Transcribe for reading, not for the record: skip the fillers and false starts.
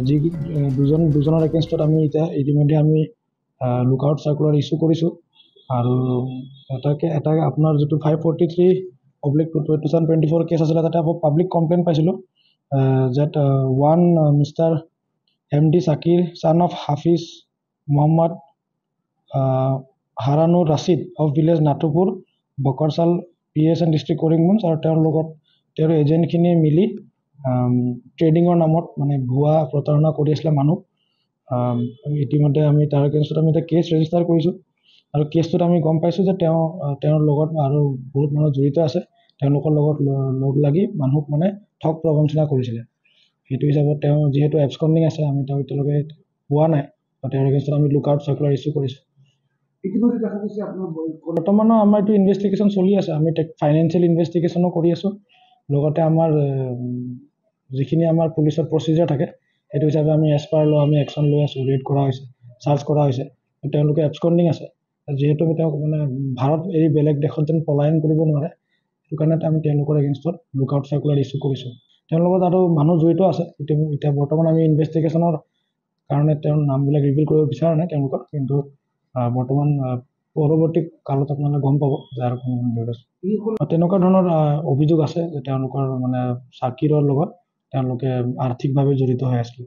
যি দুজনৰ এগেইনষ্টত আমি এতিয়া ইতিমধ্যে আমি লুকআউট চাৰ্কুলাৰ ইছ্যু কৰিছোঁ আৰু এটা আপোনাৰ যিটো 543/2024 কেছ আছিলে তাতে আকৌ পাব্লিক কমপ্লেইন পাইছিলোঁ that one Mr. MD Sakir, son of Hafiz Muhammad Haranur Rashid of village Natupur, Bokarsal, PSN district Koringmunj আৰু তেওঁৰ লগত তেওঁৰ এজেণ্টখিনি মিলি ট্ৰেডিঙৰ নামত মানে ভুৱা প্ৰতাৰণা কৰি আছিলে মানুহ। ইতিমধ্যে আমি তাৰ এগেইনষ্টত আমি এটা কেছ ৰেজিষ্টাৰ কৰিছোঁ আৰু কেছটোত আমি গম পাইছোঁ যে তেওঁৰ লগত আৰু বহুত মানুহ জড়িত আছে, তেওঁলোকৰ লগত লগ লাগি মানুহক মানে ঠগ প্ৰবঞ্চনা কৰিছিলে। সেইটো হিচাপত তেওঁ যিহেতু এবস্কণ্ডিং আছে, আমি তেওঁ এতিয়ালৈকে পোৱা নাই, তেওঁৰ এগেইনষ্টত আমি লুকআউট চাৰ্কুলাৰ ইছ্যু কৰিছোঁ। ইতিমধ্যে দেখা গৈছে আপোনাৰ বৰ্তমানো আমাৰ এইটো ইনভেষ্টিগেশ্যন চলি আছে, আমি ফাইনেন্সিয়েল ইনভেষ্টিগেশ্যনো কৰি আছোঁ, লগতে আমাৰ যিখিনি আমাৰ পুলিচৰ প্ৰচিজাৰ থাকে সেইটো হিচাপে আমি এজ পাৰ ল আমি একশ্যন লৈ আছোঁ, ৰেড কৰা হৈছে, চাৰ্জ কৰা হৈছে। তেওঁলোকে এবস্কণ্ডিং আছে, যিহেতু আমি তেওঁক মানে ভাৰত এৰি বেলেগ দেশত যেন পলায়ন কৰিব নোৱাৰে, সেইটো কাৰণে আমি তেওঁলোকৰ এগেইনষ্টত লুকআউট চাৰ্কুলাৰ ইছ্যু কৰিছোঁ। তেওঁৰ লগত আৰু মানুহ জড়িত আছে। এতিয়া বৰ্তমান আমি ইনভেষ্টিগেশ্যনৰ কাৰণে তেওঁৰ নামবিলাক ৰিভিল কৰিব বিচৰা নাই তেওঁলোকৰ, কিন্তু বৰ্তমান পৰৱৰ্তী কালত আপোনালোকে গম পাব যে আৰু কোনো জড়িত আছে। তেনেকুৱা ধৰণৰ অভিযোগ আছে যে তেওঁলোকৰ মানে চাকিৰৰ লগত তেওঁলোকে আৰ্থিকভাৱে জড়িত হৈ আছিল।